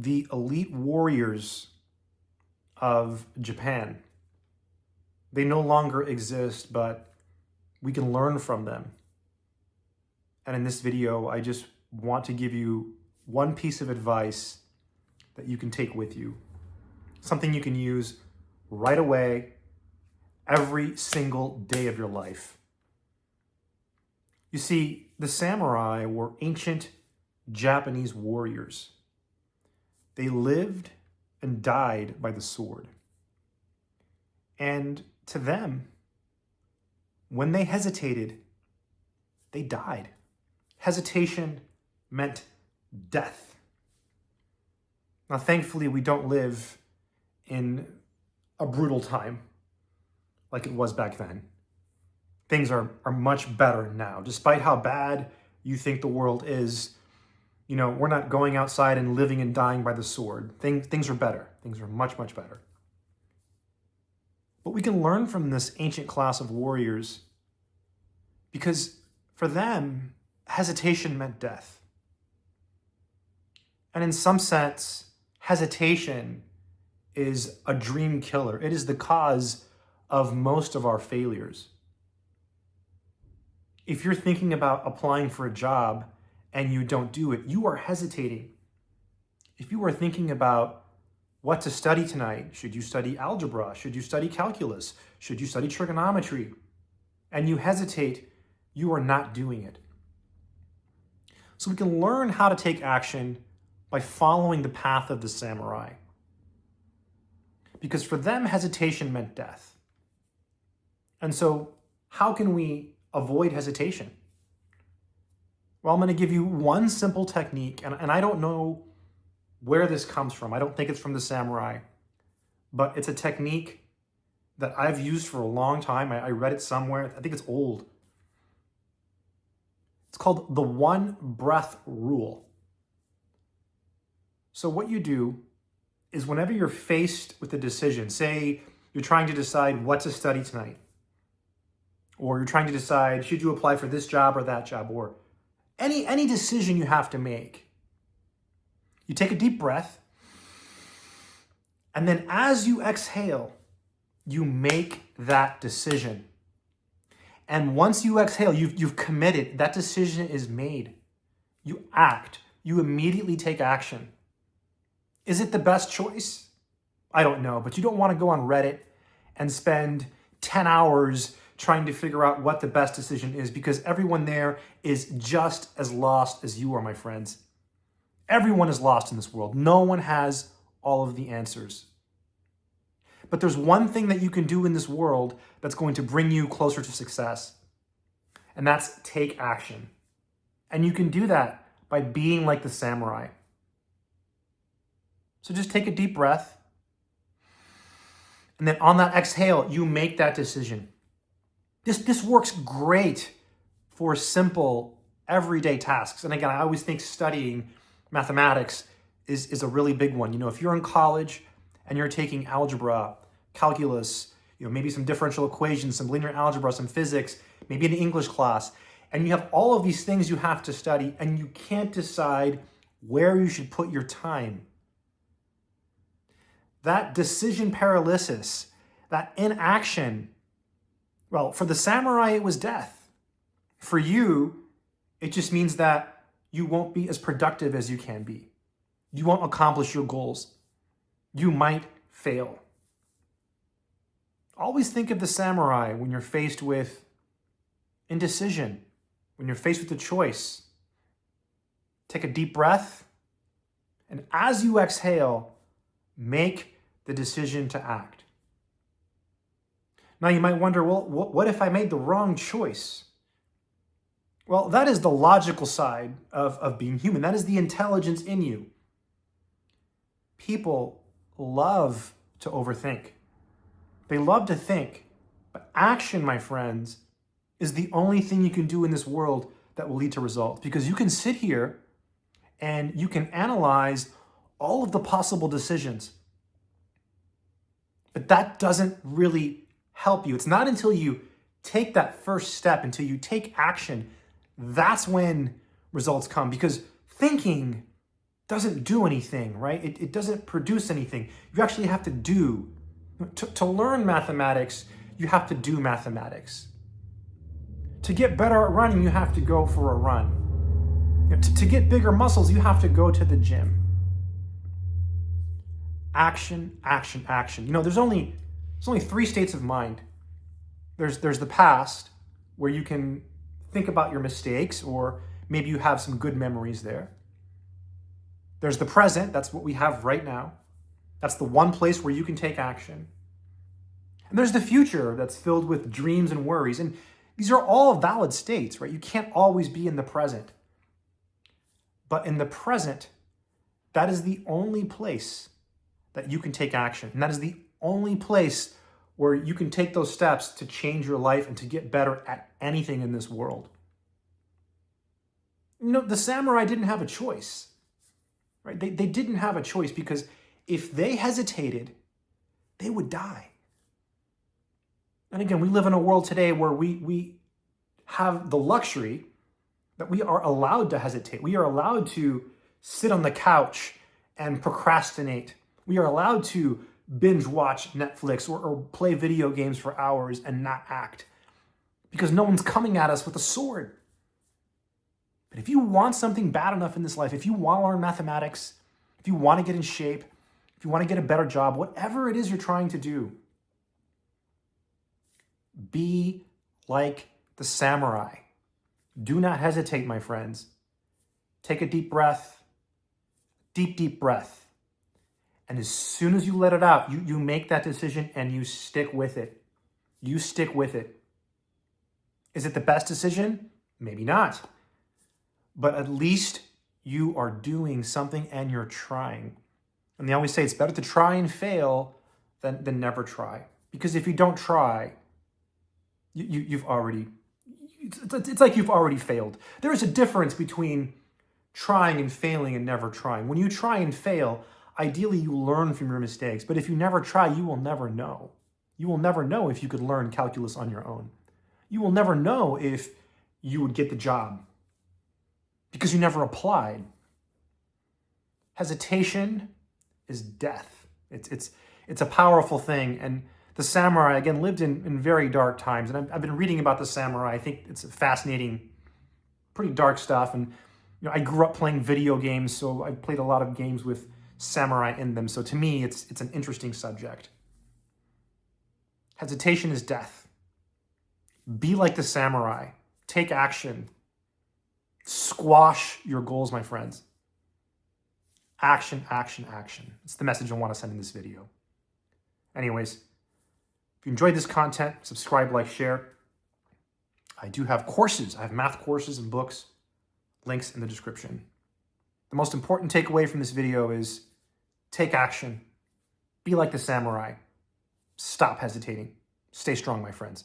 the elite warriors of Japan. They no longer exist, but we can learn from them. And in this video, I just want to give you one piece of advice that you can take with you. Something you can use right away, every single day of your life. You see, the samurai were ancient Japanese warriors. They lived and died by the sword. And to them, when they hesitated, they died. Hesitation meant death. Now, thankfully, we don't live in a brutal time like it was back then. Things are much better now. Despite how bad you think the world is, we're not going outside and living and dying by the sword. Things are better. Things are much, much better. But we can learn from this ancient class of warriors because for them, hesitation meant death. And in some sense, hesitation is a dream killer. It is the cause of most of our failures. If you're thinking about applying for a job and you don't do it, you are hesitating. If you are thinking about what to study tonight, should you study algebra? Should you study calculus? Should you study trigonometry? And you hesitate, you are not doing it. So we can learn how to take action by following the path of the samurai. Because for them, hesitation meant death. And so how can we avoid hesitation? Well, I'm going to give you one simple technique, and I don't know where this comes from. I don't think it's from the samurai, but it's a technique that I've used for a long time. I read it somewhere. I think it's old. It's called the one breath rule. So what you do is whenever you're faced with a decision, say you're trying to decide what to study tonight, or you're trying to decide, should you apply for this job or that job, or any decision you have to make, you take a deep breath, and then as you exhale, you make that decision. And once you exhale, you've committed, that decision is made. You act, you immediately take action. Is it the best choice? I don't know, but you don't want to go on Reddit and spend 10 hours trying to figure out what the best decision is, because everyone there is just as lost as you are, my friends. Everyone is lost in this world. No one has all of the answers. But there's one thing that you can do in this world that's going to bring you closer to success, and that's take action. And you can do that by being like the samurai. So just take a deep breath, and then on that exhale, you make that decision. This works great for simple, everyday tasks. And again, I always think studying mathematics is a really big one. If you're in college and you're taking algebra, calculus, maybe some differential equations, some linear algebra, some physics, maybe an English class, and you have all of these things you have to study, and you can't decide where you should put your time. That decision paralysis, that inaction, well, for the samurai, it was death. For you, it just means that you won't be as productive as you can be. You won't accomplish your goals. You might fail. Always think of the samurai when you're faced with indecision, when you're faced with a choice. Take a deep breath, and as you exhale, make the decision to act. Now you might wonder, well, what if I made the wrong choice? Well, that is the logical side of being human. That is the intelligence in you. People love to overthink. They love to think. But action, my friends, is the only thing you can do in this world that will lead to results. Because you can sit here and you can analyze all of the possible decisions. But that doesn't really help you. It's not until you take that first step, until you take action, that's when results come. Because thinking doesn't do anything, right? It doesn't produce anything. You actually have to do. To learn mathematics, you have to do mathematics. To get better at running, you have to go for a run. To get bigger muscles, you have to go to the gym. Action, action, action. There's only 3 states of mind. There's the past, where you can think about your mistakes, or maybe you have some good memories there. There's the present, that's what we have right now. That's the one place where you can take action. And there's the future that's filled with dreams and worries. And these are all valid states, right? You can't always be in the present. But in the present, that is the only place that you can take action. And that is the only place where you can take those steps to change your life and to get better at anything in this world. The samurai didn't have a choice, right? They didn't have a choice, because if they hesitated, they would die. And again, we live in a world today where we have the luxury that we are allowed to hesitate. We are allowed to sit on the couch and procrastinate. We are allowed to binge watch Netflix or play video games for hours and not act, because no one's coming at us with a sword. But if you want something bad enough in this life, if you want to learn mathematics, if you want to get in shape, if you want to get a better job, whatever it is you're trying to do, be like the samurai. Do not hesitate, my friends. Take a deep breath, deep breath. And as soon as you let it out, you make that decision and you stick with it. You stick with it. Is it the best decision? Maybe not. But at least you are doing something and you're trying. And they always say it's better to try and fail than never try. Because if you don't try, you've already, it's like you've already failed. There is a difference between trying and failing and never trying. When you try and fail, ideally you learn from your mistakes. But if you never try, you will never know. You will never know if you could learn calculus on your own. You will never know if you would get the job, because you never applied. Hesitation is death. It's a powerful thing. And the samurai, again, lived in very dark times. And I've been reading about the samurai. I think it's fascinating, pretty dark stuff. And I grew up playing video games, so I played a lot of games with samurai in them. So to me, it's an interesting subject. Hesitation is death. Be like the samurai. Take action. Squash your goals, my friends. Action, action, action. It's the message I want to send in this video. Anyways, if you enjoyed this content, subscribe, like, share. I do have courses. I have math courses and books. Links in the description. The most important takeaway from this video is take action. Be like the samurai. Stop hesitating. Stay strong, my friends.